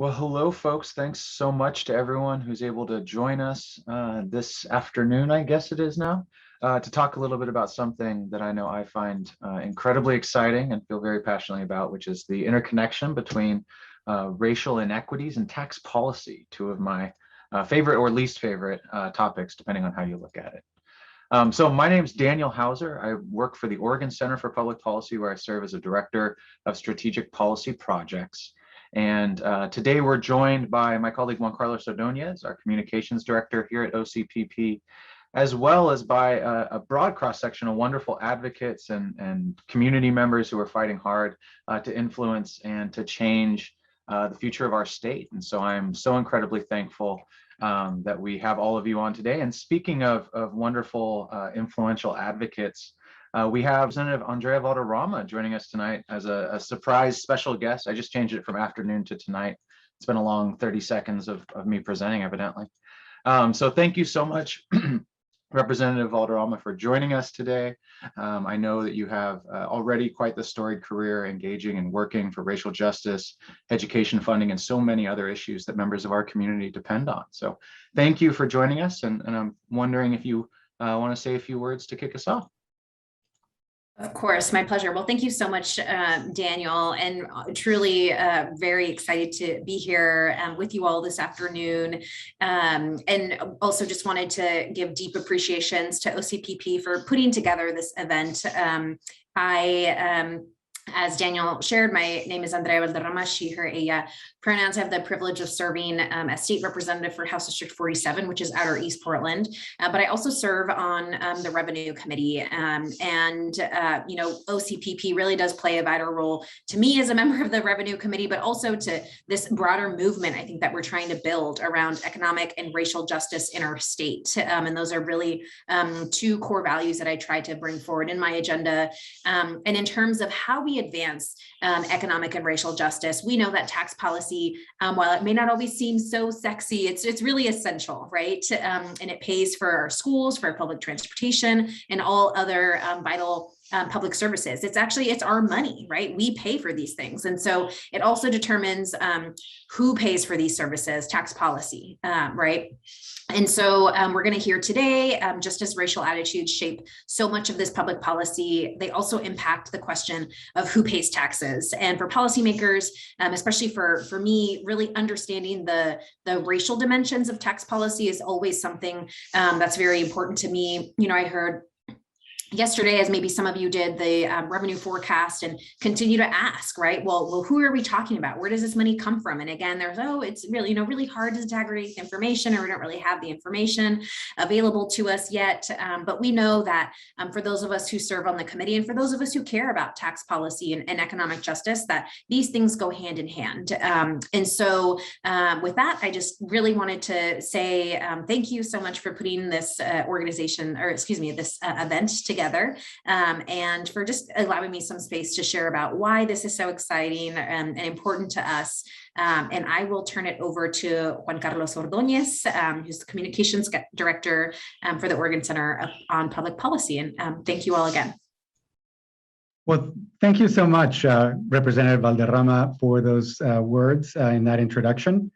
Well, hello, folks. Thanks so much to everyone who's able to join us this afternoon, I guess it is now, to talk a little bit about something that I know I find incredibly exciting and feel very passionately about, which is the interconnection between racial inequities and tax policy, two of my favorite or least favorite topics, depending on how you look at it. So my name is Daniel Hauser. I work for the Oregon Center for Public Policy, where I serve as a director of strategic policy projects. And today we're joined by my colleague Juan Carlos Ordonez, our communications director here at OCPP, as well as by a broad cross-section of wonderful advocates and community members who are fighting hard to influence and to change the future of our state. And so I'm so incredibly thankful that we have all of you on today. And speaking of wonderful, influential advocates, we have Representative Andrea Valderrama joining us tonight as a surprise special guest. I just changed it from afternoon to tonight. It's been a long 30 seconds of me presenting, evidently. So thank you so much, Representative Valderrama, for joining us today. I know that you have already quite the storied career engaging and working for racial justice, education funding, and so many other issues that members of our community depend on. So thank you for joining us. And I'm wondering if you want to say a few words to kick us off. Of course, my pleasure. Well, thank you so much, Daniel, and truly very excited to be here with you all this afternoon. And also just wanted to give deep appreciations to OCPP for putting together this event. As Daniel shared, my name is Andrea Valderrama, she, her, ella pronouns. I have the privilege of serving as state representative for House District 47, which is Outer East Portland. But I also serve on the Revenue Committee. OCPP really does play a vital role to me as a member of the Revenue Committee, but also to this broader movement, I think, that we're trying to build around economic and racial justice in our state. And those are really two core values that I try to bring forward in my agenda. And in terms of how we advance economic and racial justice, we know that tax policy, while it may not always seem so sexy, it's really essential, right? And it pays for our schools, for our public transportation, and all other vital public services. It's our money, right? We pay for these things. And so it also determines who pays for these services, tax policy, right? And so we're going to hear today, just as racial attitudes shape so much of this public policy, they also impact the question of who pays taxes. And for policymakers, especially for me, really understanding the racial dimensions of tax policy is always something that's very important to me. You know, I heard yesterday, as maybe some of you did, the revenue forecast, and continue to ask, right? Well, who are we talking about? Where does this money come from? And again, it's really, really hard to disaggregate information, or we don't really have the information available to us yet. But we know that for those of us who serve on the committee, and for those of us who care about tax policy and economic justice, that these things go hand in hand. And so with that, I just really wanted to say thank you so much for putting this this event together. And for just allowing me some space to share about why this is so exciting and important to us. And I will turn it over to Juan Carlos Ordonez, who's the communications director for the Oregon Center on Public Policy. And thank you all again. Well, thank you so much, Representative Valderrama, for those words in that introduction.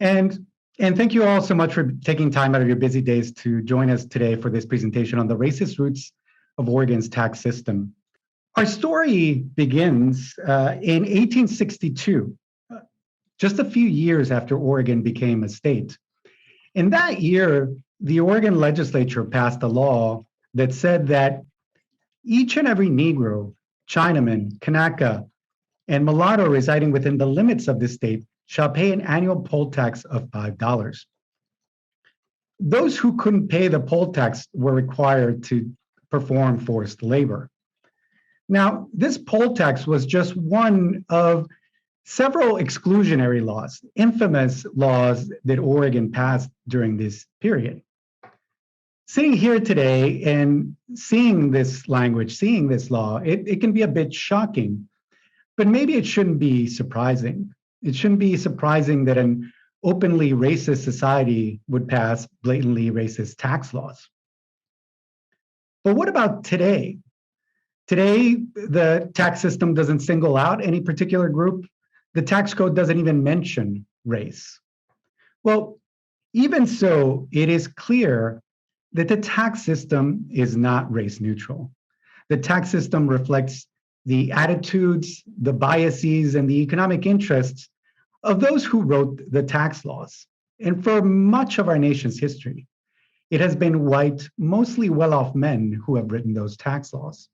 And thank you all so much for taking time out of your busy days to join us today for this presentation on the racist roots of Oregon's tax system. Our story begins in 1862, just a few years after Oregon became a state. In that year, the Oregon legislature passed a law that said that each and every Negro, Chinaman, Kanaka, and mulatto residing within the limits of the state shall pay an annual poll tax of $5. Those who couldn't pay the poll tax were required to perform forced labor. Now, this poll tax was just one of several exclusionary laws, infamous laws that Oregon passed during this period. Sitting here today and seeing this language, seeing this law, it can be a bit shocking, but maybe it shouldn't be surprising. It shouldn't be surprising that an openly racist society would pass blatantly racist tax laws. But what about today? Today, the tax system doesn't single out any particular group. The tax code doesn't even mention race. Well, even so, it is clear that the tax system is not race neutral. The tax system reflects the attitudes, the biases, and the economic interests of those who wrote the tax laws. And for much of our nation's history, it has been white, mostly well-off men who have written those tax laws.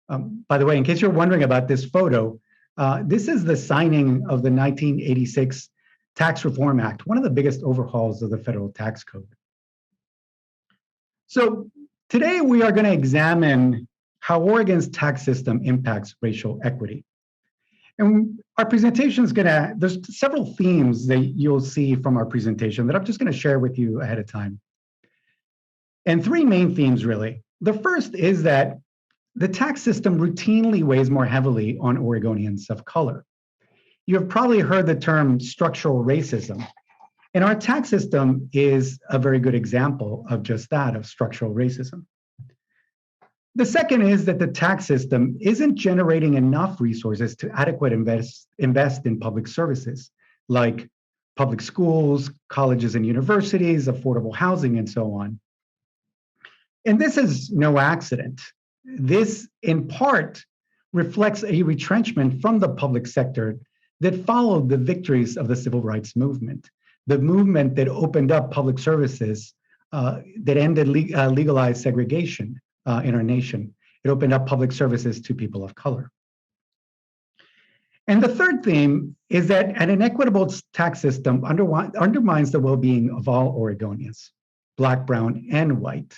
By the way, in case you're wondering about this photo, this is the signing of the 1986 Tax Reform Act, one of the biggest overhauls of the federal tax code. So today we are going to examine how Oregon's tax system impacts racial equity. And our presentation is there's several themes that you'll see from our presentation that I'm just going to share with you ahead of time. And three main themes, really. The first is that the tax system routinely weighs more heavily on Oregonians of color. You have probably heard the term structural racism, and our tax system is a very good example of just that, of structural racism. The second is that the tax system isn't generating enough resources to adequately invest in public services, like public schools, colleges and universities, affordable housing, and so on. And this is no accident. This, in part, reflects a retrenchment from the public sector that followed the victories of the civil rights movement, the movement that opened up public services, that ended legalized segregation in our nation. It opened up public services to people of color. And the third theme is that an inequitable tax system undermines the well-being of all Oregonians, Black, brown, and white.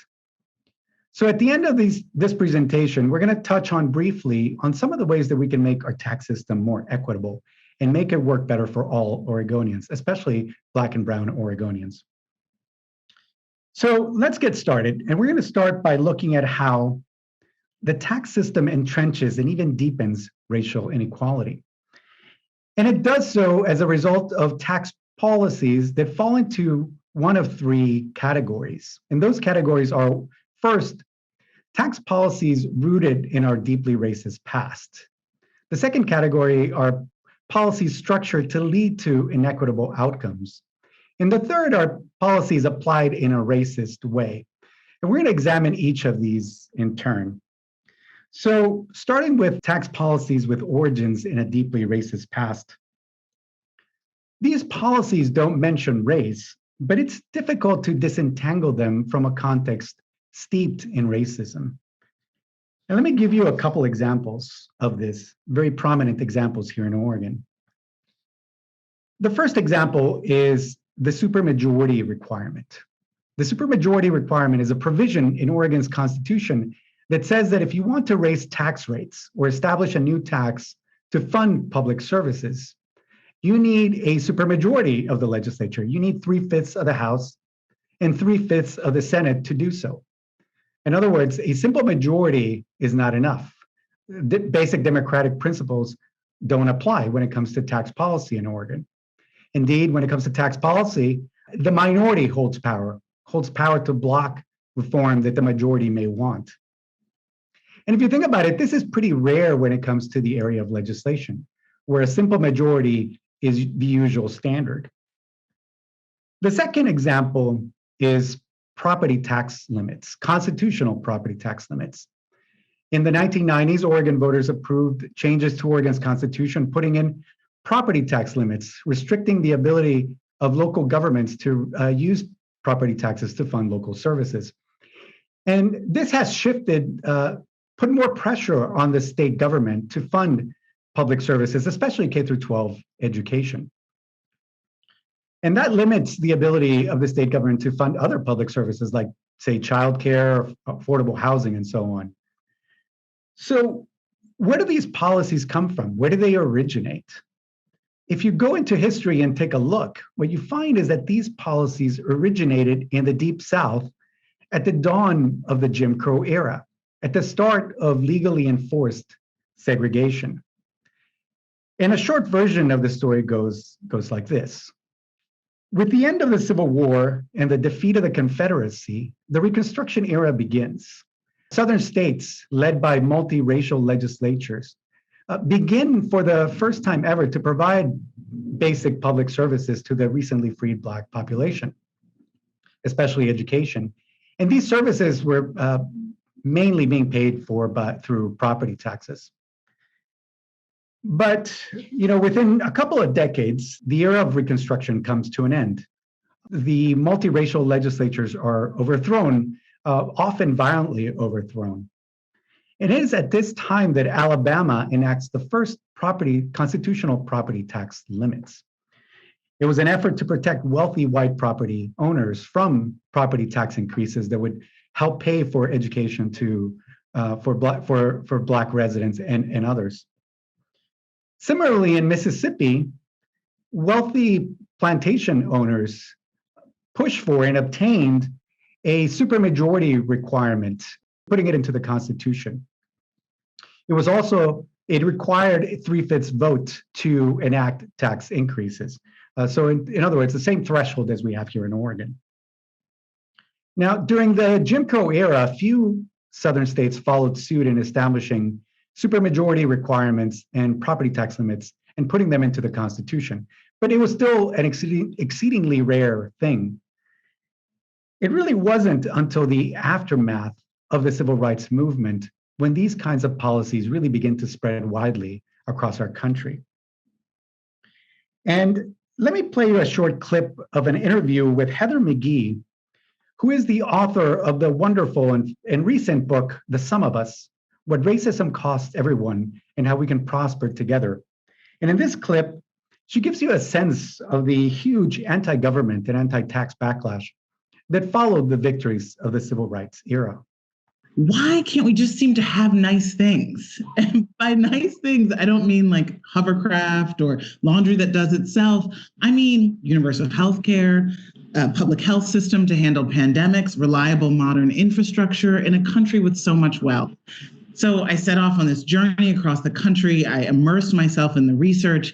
So at the end of this presentation, we're going to touch on briefly on some of the ways that we can make our tax system more equitable and make it work better for all Oregonians, especially Black and brown Oregonians. So let's get started. And we're going to start by looking at how the tax system entrenches and even deepens racial inequality. And it does so as a result of tax policies that fall into one of three categories. And those categories are, first, tax policies rooted in our deeply racist past. The second category are policies structured to lead to inequitable outcomes. And the third are policies applied in a racist way. And we're going to examine each of these in turn. So starting with tax policies with origins in a deeply racist past. These policies don't mention race, but it's difficult to disentangle them from a context steeped in racism. And let me give you a couple examples of this, very prominent examples here in Oregon. The first example is the supermajority requirement. The supermajority requirement is a provision in Oregon's constitution that says that if you want to raise tax rates or establish a new tax to fund public services, you need a supermajority of the legislature. You need 3/5 of the House and 3/5 of the Senate to do so. In other words, a simple majority is not enough. The basic democratic principles don't apply when it comes to tax policy in Oregon. Indeed, when it comes to tax policy, the minority holds power to block reform that the majority may want. And if you think about it, this is pretty rare when it comes to the area of legislation, where a simple majority is the usual standard. The second example is property tax limits, constitutional property tax limits. In the 1990s, Oregon voters approved changes to Oregon's constitution, putting in property tax limits, restricting the ability of local governments to use property taxes to fund local services. And this has shifted, put more pressure on the state government to fund public services, especially K-12 education. And that limits the ability of the state government to fund other public services like, say, childcare, affordable housing, and so on. So where do these policies come from? Where do they originate? If you go into history and take a look, what you find is that these policies originated in the Deep South at the dawn of the Jim Crow era, at the start of legally enforced segregation. And a short version of the story goes like this. With the end of the Civil War and the defeat of the Confederacy, the Reconstruction era begins. Southern states, led by multiracial legislatures, begin for the first time ever to provide basic public services to the recently freed Black population, especially education. And these services were mainly being paid for through property taxes. But within a couple of decades, the era of Reconstruction comes to an end. The multiracial legislatures are overthrown, often violently overthrown. It is at this time that Alabama enacts the first constitutional property tax limits. It was an effort to protect wealthy white property owners from property tax increases that would help pay for education for Black residents and others. Similarly, in Mississippi, wealthy plantation owners pushed for and obtained a supermajority requirement, putting it into the Constitution. It required a 3/5 vote to enact tax increases. So in other words, the same threshold as we have here in Oregon. Now, during the Jim Crow era, a few Southern states followed suit in establishing supermajority requirements and property tax limits and putting them into the Constitution. But it was still an exceedingly rare thing. It really wasn't until the aftermath of the civil rights movement when these kinds of policies really begin to spread widely across our country. And let me play you a short clip of an interview with Heather McGhee, who is the author of the wonderful and recent book, The Sum of Us: What Racism Costs Everyone and How We Can Prosper Together. And in this clip, she gives you a sense of the huge anti-government and anti-tax backlash that followed the victories of the civil rights era. Why can't we just seem to have nice things? And by nice things, I don't mean like hovercraft or laundry that does itself. I mean universal health care, a public health system to handle pandemics, reliable modern infrastructure in a country with so much wealth. So I set off on this journey across the country. I immersed myself in the research.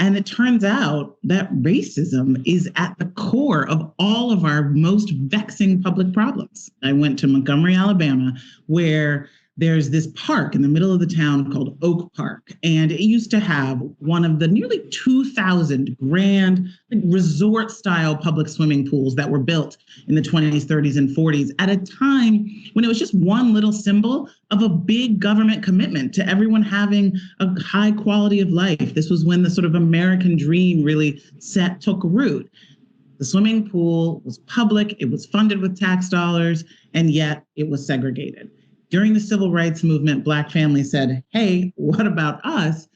And it turns out that racism is at the core of all of our most vexing public problems. I went to Montgomery, Alabama, where there's this park in the middle of the town called Oak Park. And it used to have one of the nearly 2,000 grand resort-style public swimming pools that were built in the 20s, 30s, and 40s at a time when it was just one little symbol of a big government commitment to everyone having a high quality of life. This was when the sort of American dream really took root. The swimming pool was public, it was funded with tax dollars, and yet it was segregated. During the civil rights movement, Black families said, hey, what about us?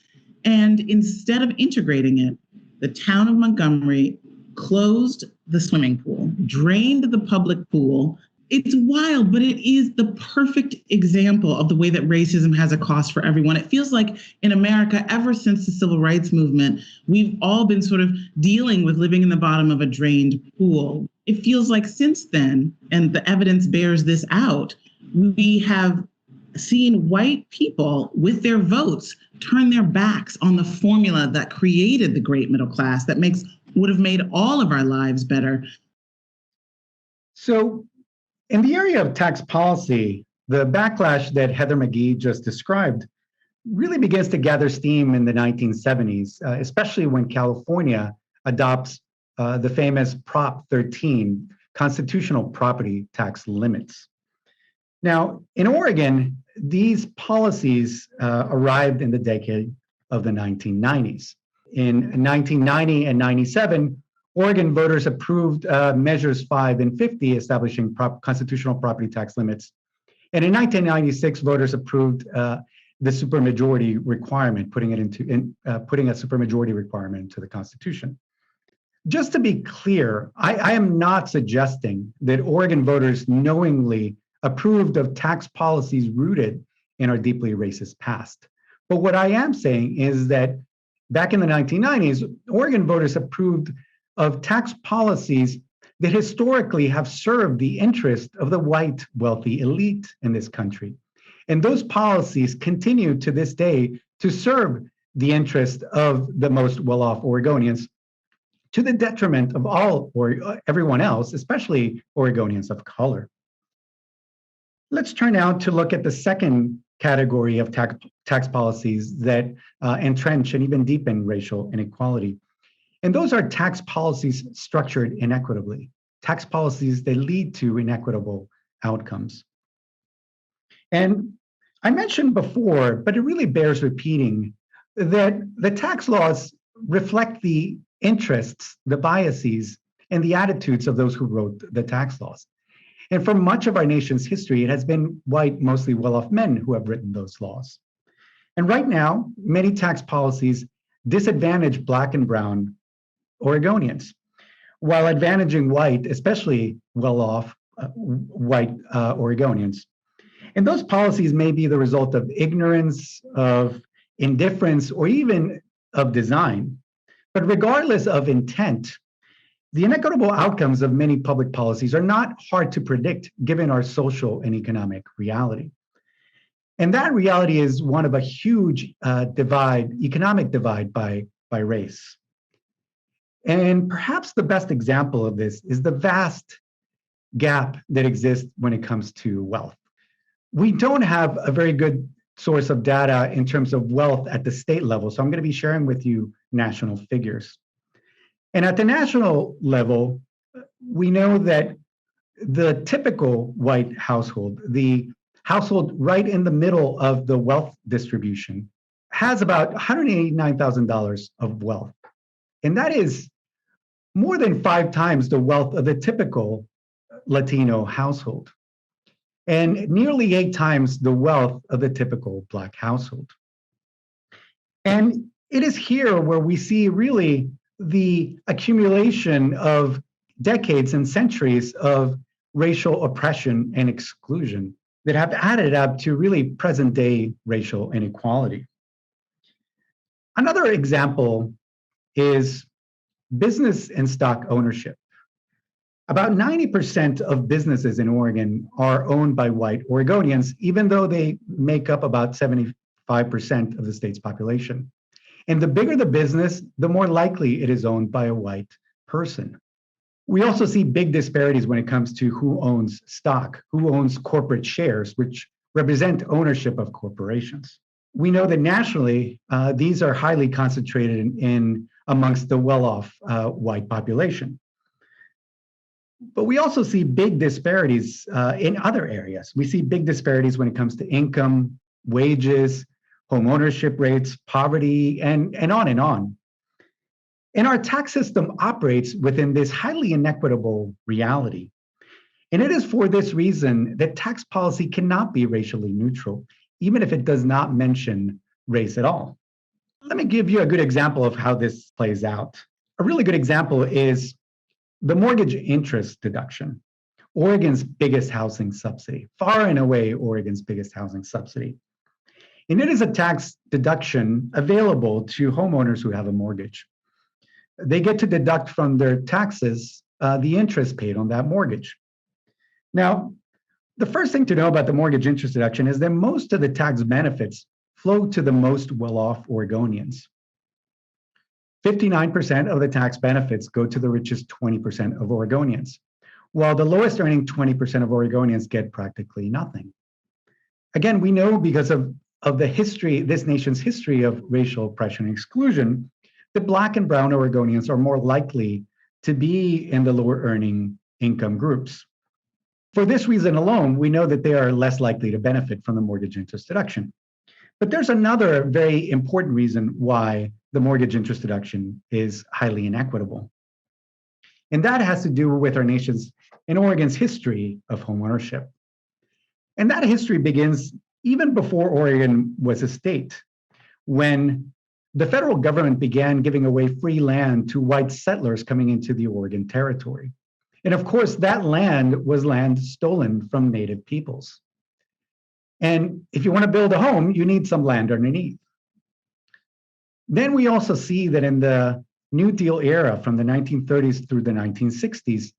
And instead of integrating it, the town of Montgomery closed the swimming pool, drained the public pool. It's wild, but it is the perfect example of the way that racism has a cost for everyone. It feels like in America, ever since the civil rights movement, we've all been sort of dealing with living in the bottom of a drained pool. It feels like since then, and the evidence bears this out, we have seen white people with their votes turn their backs on the formula that created the great middle class that would have made all of our lives better. So in the area of tax policy, the backlash that Heather McGhee just described really begins to gather steam in the 1970s, especially when California adopts the famous Prop 13, constitutional property tax limits. Now, in Oregon, these policies arrived in the decade of the 1990s. In 1990 and 97, Oregon voters approved Measures 5 and 50, establishing constitutional property tax limits. And in 1996, voters approved the supermajority requirement, putting a supermajority requirement into the Constitution. Just to be clear, I am not suggesting that Oregon voters knowingly approved of tax policies rooted in our deeply racist past. But what I am saying is that back in the 1990s, Oregon voters approved of tax policies that historically have served the interest of the white wealthy elite in this country. And those policies continue to this day to serve the interest of the most well-off Oregonians to the detriment of everyone else, especially Oregonians of color. Let's turn now to look at the second category of tax policies that entrench and even deepen racial inequality. And those are tax policies structured inequitably, tax policies that lead to inequitable outcomes. And I mentioned before, but it really bears repeating, that the tax laws reflect the interests, the biases, and the attitudes of those who wrote the tax laws. And for much of our nation's history, it has been white, mostly well-off men who have written those laws. And right now, many tax policies disadvantage Black and brown Oregonians, while advantaging white, especially well-off white Oregonians. And those policies may be the result of ignorance, of indifference, or even of design. But regardless of intent, the inequitable outcomes of many public policies are not hard to predict given our social and economic reality. And that reality is one of a huge economic divide by race. And perhaps the best example of this is the vast gap that exists when it comes to wealth. We don't have a very good source of data in terms of wealth at the state level, so I'm going to be sharing with you national figures. And at the national level, we know that the typical white household, the household right in the middle of the wealth distribution, has about $189,000 of wealth. And that is more than 5 times the wealth of the typical Latino household, and nearly 8 times the wealth of the typical Black household. And it is here where we see really the accumulation of decades and centuries of racial oppression and exclusion that have added up to really present day racial inequality. Another example is business and stock ownership. About 90% of businesses in Oregon are owned by white Oregonians, even though they make up about 75% of the state's population. And the bigger the business, the more likely it is owned by a white person. We also see big disparities when it comes to who owns stock, who owns corporate shares, which represent ownership of corporations. We know that nationally, these are highly concentrated in amongst the well-off white population. But we also see big disparities in other areas. We see big disparities when it comes to income, wages, home ownership rates, poverty, and on and on. And our tax system operates within this highly inequitable reality. And it is for this reason that tax policy cannot be racially neutral, even if it does not mention race at all. Let me give you a good example of how this plays out. A really good example is the mortgage interest deduction, Oregon's biggest housing subsidy, far and away Oregon's biggest housing subsidy. And it is a tax deduction available to homeowners who have a mortgage. They get to deduct from their taxes the interest paid on that mortgage. Now, the first thing to know about the mortgage interest deduction is that most of the tax benefits flow to the most well-off Oregonians. 59% of the tax benefits go to the richest 20% of Oregonians, while the lowest earning 20% of Oregonians get practically nothing. Again, we know because of the history, this nation's history of racial oppression and exclusion, that Black and brown Oregonians are more likely to be in the lower earning income groups. For this reason alone, we know that they are less likely to benefit from the mortgage interest deduction. But there's another very important reason why the mortgage interest deduction is highly inequitable. And that has to do with our nation's and Oregon's history of homeownership. And that history begins even before Oregon was a state, when the federal government began giving away free land to white settlers coming into the Oregon Territory. And of course, that land was land stolen from Native peoples. And if you want to build a home, you need some land underneath. Then we also see that in the New Deal era from the 1930s through the 1960s,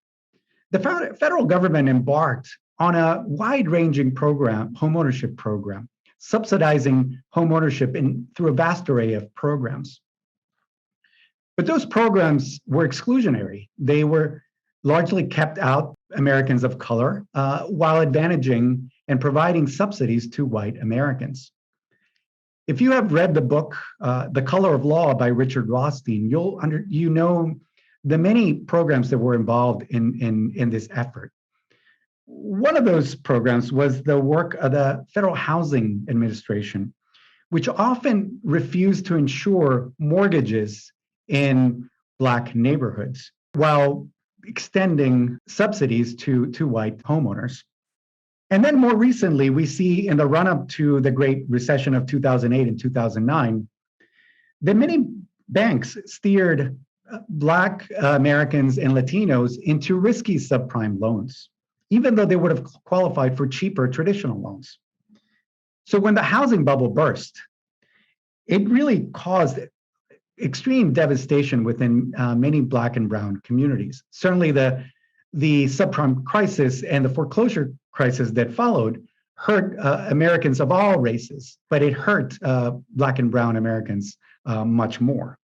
the federal government embarked on a wide-ranging program, homeownership program, subsidizing homeownership through a vast array of programs. But those programs were exclusionary. They were largely kept out Americans of color while advantaging and providing subsidies to white Americans. If you have read the book, The Color of Law by Richard Rothstein, you know the many programs that were involved in this effort. One of those programs was the work of the Federal Housing Administration, which often refused to insure mortgages in Black neighborhoods while extending subsidies to white homeowners. And then more recently, we see in the run-up to the Great Recession of 2008 and 2009, that many banks steered Black Americans and Latinos into risky subprime loans, even though they would have qualified for cheaper traditional loans. So when the housing bubble burst, it really caused extreme devastation within many Black and brown communities. Certainly the subprime crisis and the foreclosure crisis that followed hurt Americans of all races, but it hurt Black and brown Americans much more.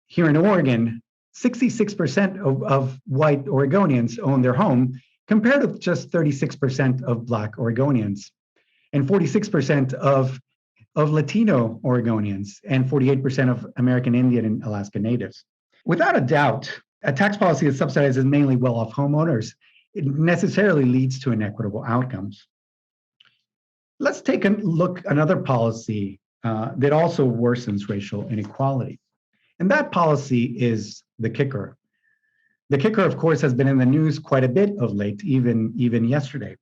Here in Oregon, 66% of white Oregonians own their home, compared to just 36% of Black Oregonians, and 46% of Latino Oregonians, and 48% of American Indian and Alaska Natives. Without a doubt, a tax policy that subsidizes mainly well-off homeowners, it necessarily leads to inequitable outcomes. Let's take a look at another policy that also worsens racial inequality. And that policy is the kicker. The kicker, of course, has been in the news quite a bit of late, even yesterday.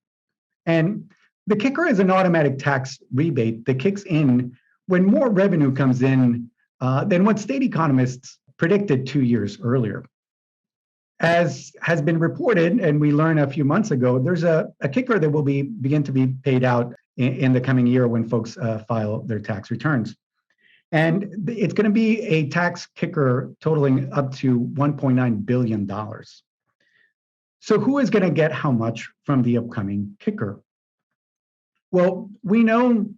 And the kicker is an automatic tax rebate that kicks in when more revenue comes in than what state economists predicted 2 years earlier. As has been reported, and we learned a few months ago, there's a kicker that will begin to be paid out in the coming year when folks file their tax returns. And it's going to be a tax kicker totaling up to $1.9 billion. So who is going to get how much from the upcoming kicker? Well, we know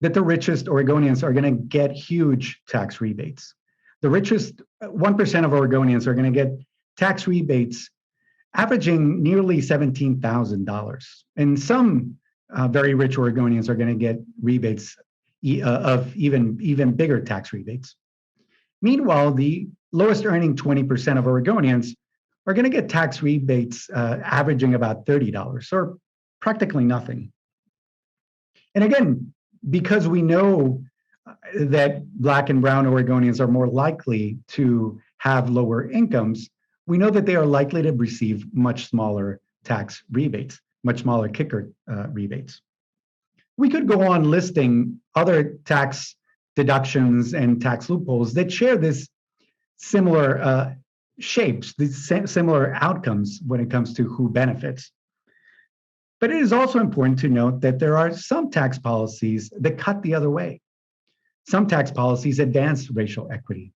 that the richest Oregonians are going to get huge tax rebates. The richest 1% of Oregonians are going to get tax rebates averaging nearly $17,000. And some very rich Oregonians are going to get rebates of even bigger tax rebates. Meanwhile, the lowest earning 20% of Oregonians are going to get tax rebates averaging about $30, or practically nothing. And again, because we know that Black and brown Oregonians are more likely to have lower incomes, we know that they are likely to receive much smaller tax rebates, much smaller kicker rebates. We could go on listing other tax deductions and tax loopholes that share this similar shapes, these similar outcomes when it comes to who benefits. But it is also important to note that there are some tax policies that cut the other way. Some tax policies advance racial equity.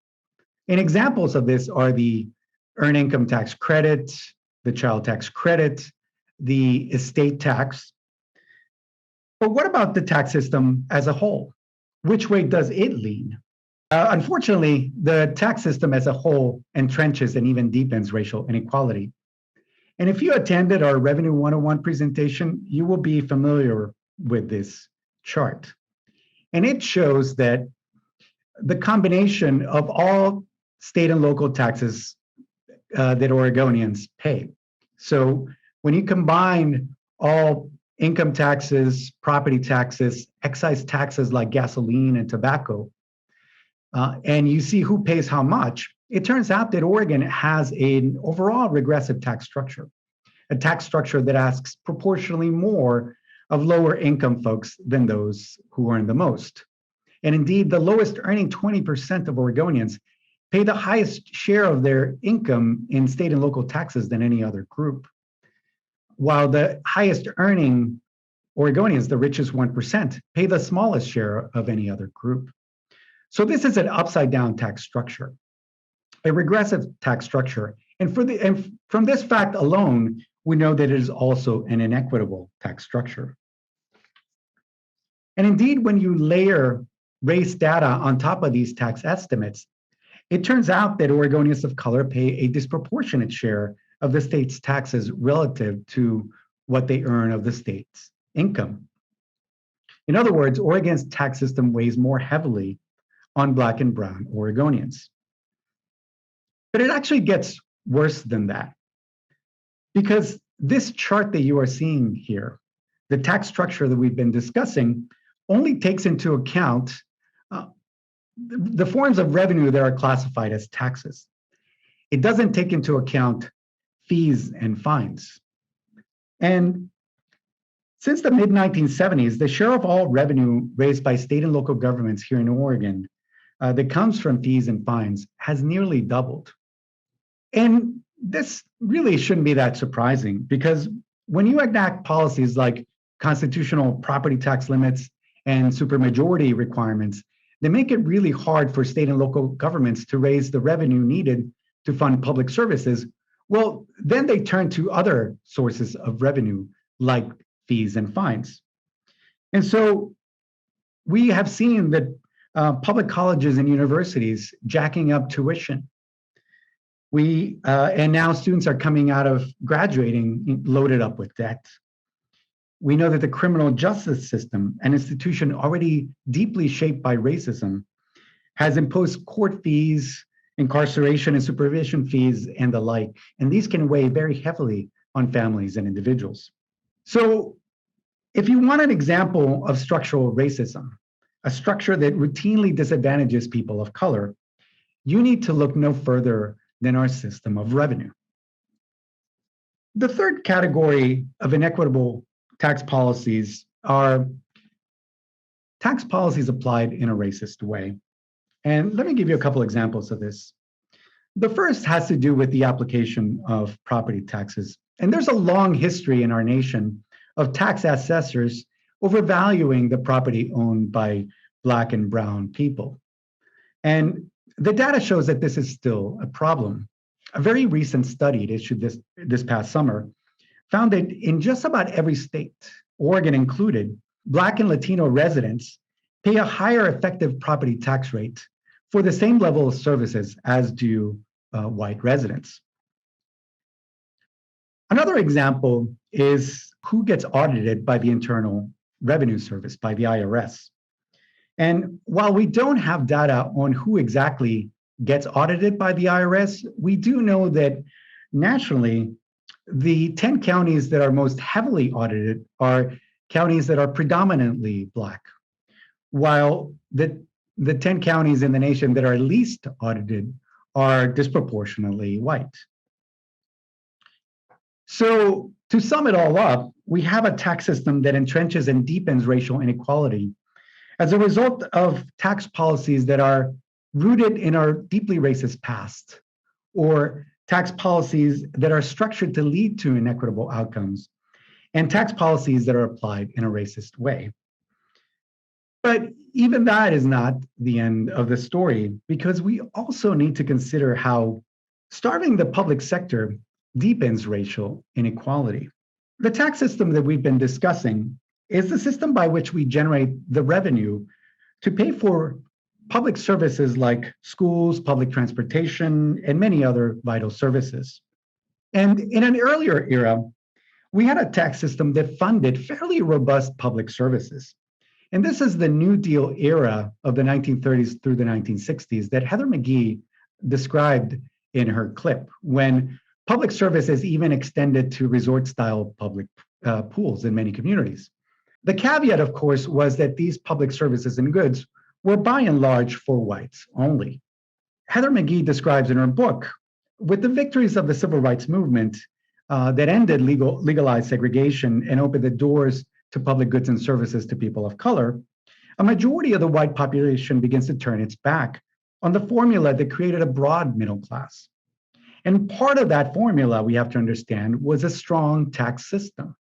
And examples of this are the earned income tax credit, the child tax credit, the estate tax. But what about the tax system as a whole? Which way does it lean? Unfortunately, the tax system as a whole entrenches and even deepens racial inequality. And if you attended our Revenue 101 presentation, you will be familiar with this chart. And it shows that the combination of all state and local taxes that Oregonians pay. So when you combine all income taxes, property taxes, excise taxes like gasoline and tobacco, and you see who pays how much, it turns out that Oregon has an overall regressive tax structure, a tax structure that asks proportionally more of lower income folks than those who earn the most. And indeed, the lowest earning 20% of Oregonians pay the highest share of their income in state and local taxes than any other group, while the highest earning Oregonians, the richest 1%, pay the smallest share of any other group. So this is an upside down tax structure, a regressive tax structure. And from this fact alone, we know that it is also an inequitable tax structure. And indeed, when you layer race data on top of these tax estimates, it turns out that Oregonians of color pay a disproportionate share of the state's taxes relative to what they earn of the state's income. In other words, Oregon's tax system weighs more heavily on Black and Brown Oregonians. But it actually gets worse than that, because this chart that you are seeing here, the tax structure that we've been discussing, only takes into account the forms of revenue that are classified as taxes. It doesn't take into account fees and fines. And since the mid-1970s, the share of all revenue raised by state and local governments here in Oregon that comes from fees and fines has nearly doubled. And this really shouldn't be that surprising, because when you enact policies like constitutional property tax limits and supermajority requirements, they make it really hard for state and local governments to raise the revenue needed to fund public services. Well, then they turn to other sources of revenue like fees and fines. And so we have seen that public colleges and universities jacking up tuition. And now students are coming out of graduating loaded up with debt. We know that the criminal justice system, an institution already deeply shaped by racism, has imposed court fees, incarceration and supervision fees, and the like. And these can weigh very heavily on families and individuals. So if you want an example of structural racism, a structure that routinely disadvantages people of color, you need to look no further than our system of revenue. The third category of inequitable tax policies are tax policies applied in a racist way. And let me give you a couple examples of this. The first has to do with the application of property taxes. And there's a long history in our nation of tax assessors overvaluing the property owned by Black and Brown people. And the data shows that this is still a problem. A very recent study issued this past summer found that in just about every state, Oregon included, Black and Latino residents pay a higher effective property tax rate for the same level of services as do white residents. Another example is who gets audited by the Internal Revenue Service, by the IRS. And while we don't have data on who exactly gets audited by the IRS, we do know that nationally, the 10 counties that are most heavily audited are counties that are predominantly Black, while the 10 counties in the nation that are least audited are disproportionately white. So to sum it all up, we have a tax system that entrenches and deepens racial inequality as a result of tax policies that are rooted in our deeply racist past, or tax policies that are structured to lead to inequitable outcomes, and tax policies that are applied in a racist way. But even that is not the end of the story, because we also need to consider how starving the public sector deepens racial inequality. The tax system that we've been discussing is the system by which we generate the revenue to pay for public services like schools, public transportation, and many other vital services. And in an earlier era, we had a tax system that funded fairly robust public services. And this is the New Deal era of the 1930s through the 1960s that Heather McGhee described in her clip, when public services even extended to resort-style public pools in many communities. The caveat, of course, was that these public services and goods were by and large for whites only. Heather McGhee describes in her book, with the victories of the civil rights movement that ended legalized segregation and opened the doors to public goods and services to people of color, a majority of the white population begins to turn its back on the formula that created a broad middle class. And part of that formula, we have to understand, was a strong tax system.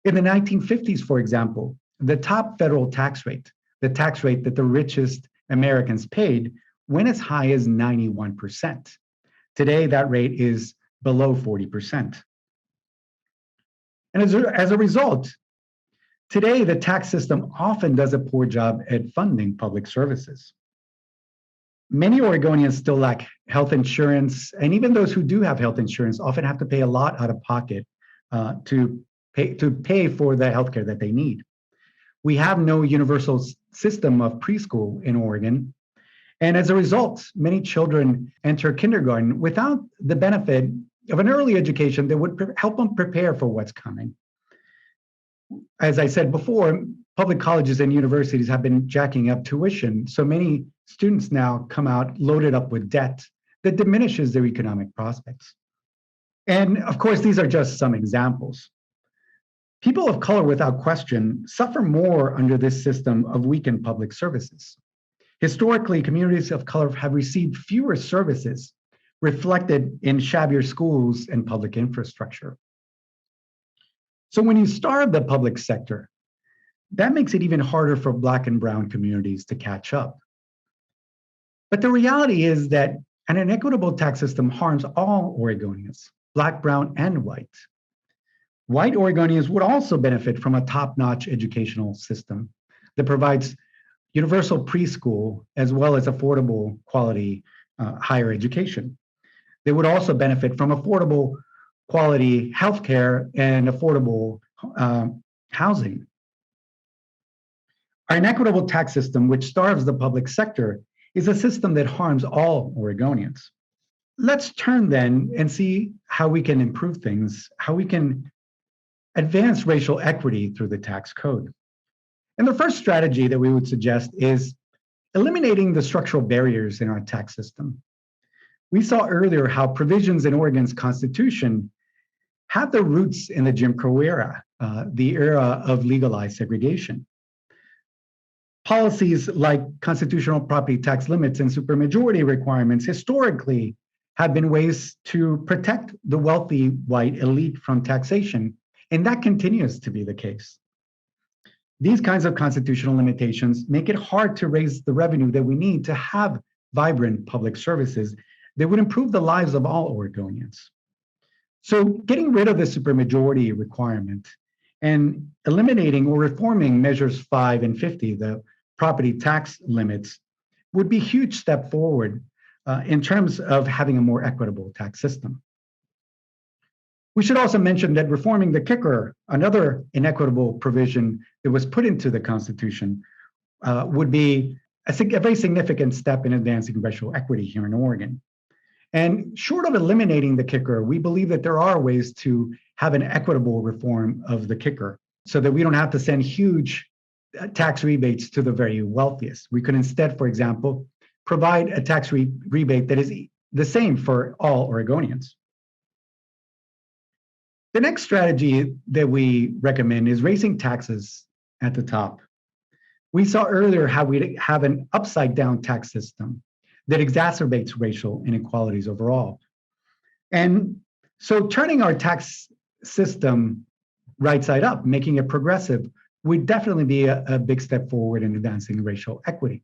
In the 1950s, for example, the top federal tax rate, the tax rate that the richest Americans paid, went as high as 91%. Today, that rate is below 40%. And as a result, today, the tax system often does a poor job at funding public services. Many Oregonians still lack health insurance, and even those who do have health insurance often have to pay a lot out of pocket to pay for the healthcare that they need. We have no universal system of preschool in Oregon. And as a result, many children enter kindergarten without the benefit of an early education that would help them prepare for what's coming. As I said before, public colleges and universities have been jacking up tuition. So many students now come out loaded up with debt that diminishes their economic prospects. And of course, these are just some examples. People of color, without question, suffer more under this system of weakened public services. Historically, communities of color have received fewer services reflected in shabbier schools and public infrastructure. So when you starve the public sector, that makes it even harder for Black and Brown communities to catch up. But the reality is that an inequitable tax system harms all Oregonians, Black, Brown, and white. White Oregonians would also benefit from a top-notch educational system that provides universal preschool as well as affordable quality higher education. They would also benefit from affordable quality healthcare and affordable housing. Our inequitable tax system, which starves the public sector, is a system that harms all Oregonians. Let's turn then and see how we can improve things, how we can advance racial equity through the tax code. And the first strategy that we would suggest is eliminating the structural barriers in our tax system. We saw earlier how provisions in Oregon's Constitution have their roots in the Jim Crow era, the era of legalized segregation. Policies like constitutional property tax limits and supermajority requirements historically have been ways to protect the wealthy white elite from taxation, and that continues to be the case. These kinds of constitutional limitations make it hard to raise the revenue that we need to have vibrant public services that would improve the lives of all Oregonians. So getting rid of the supermajority requirement and eliminating or reforming measures 5 and 50, the property tax limits, would be a huge step forward in terms of having a more equitable tax system. We should also mention that reforming the kicker, another inequitable provision that was put into the Constitution, would be a very significant step in advancing racial equity here in Oregon. And short of eliminating the kicker, we believe that there are ways to have an equitable reform of the kicker so that we don't have to send huge tax rebates to the very wealthiest. We could instead, for example, provide a tax rebate that is the same for all Oregonians. The next strategy that we recommend is raising taxes at the top. We saw earlier how we have an upside down tax system that exacerbates racial inequalities overall. And so turning our tax system right side up, making it progressive, would definitely be a big step forward in advancing racial equity.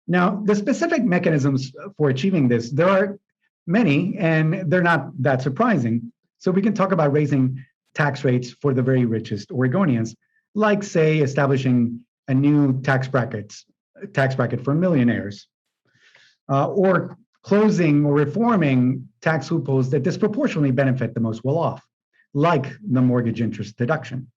Now, the specific mechanisms for achieving this, there are many, and they're not that surprising. So we can talk about raising tax rates for the very richest Oregonians, like, say, establishing a new tax bracket for millionaires, or closing or reforming tax loopholes that disproportionately benefit the most well-off, like the mortgage interest deduction.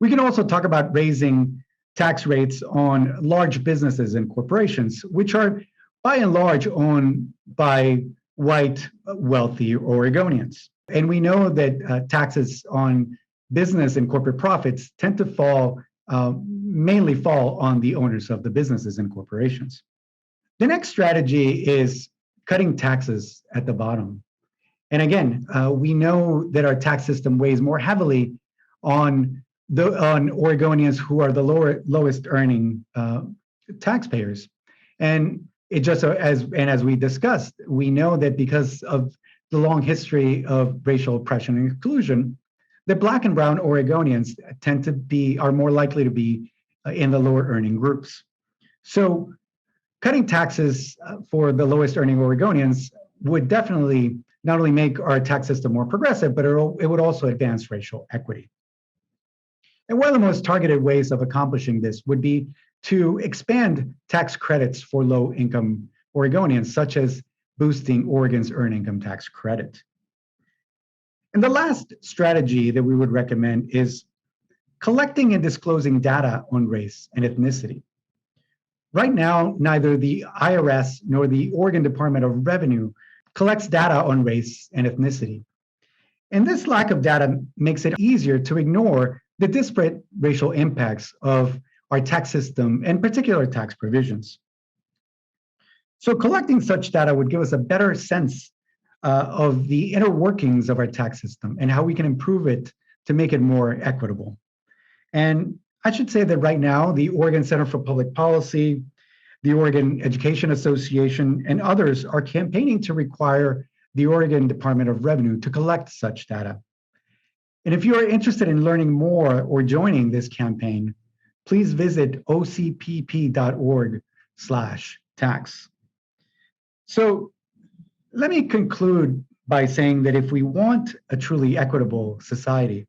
We can also talk about raising tax rates on large businesses and corporations, which are by and large owned by white, wealthy Oregonians. And we know that taxes on business and corporate profits tend to mainly fall on the owners of the businesses and corporations. The next strategy is cutting taxes at the bottom. And again, we know that our tax system weighs more heavily on Oregonians who are the lowest earning taxpayers. And it just as we discussed, we know that because of the long history of racial oppression and exclusion, that Black and Brown Oregonians are more likely to be in the lower earning groups. So cutting taxes for the lowest earning Oregonians would definitely not only make our tax system more progressive, but it would also advance racial equity. And one of the most targeted ways of accomplishing this would be to expand tax credits for low-income Oregonians, such as boosting Oregon's earned income tax credit. And the last strategy that we would recommend is collecting and disclosing data on race and ethnicity. Right now, neither the IRS nor the Oregon Department of Revenue collects data on race and ethnicity. And this lack of data makes it easier to ignore the disparate racial impacts of our tax system and particular tax provisions. So collecting such data would give us a better sense of the inner workings of our tax system and how we can improve it to make it more equitable. And I should say that right now, the Oregon Center for Public Policy, the Oregon Education Association, and others are campaigning to require the Oregon Department of Revenue to collect such data. And if you are interested in learning more or joining this campaign, please visit ocpp.org/tax. So let me conclude by saying that if we want a truly equitable society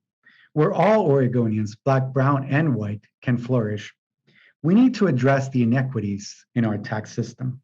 where all Oregonians, Black, brown, and white, can flourish, we need to address the inequities in our tax system.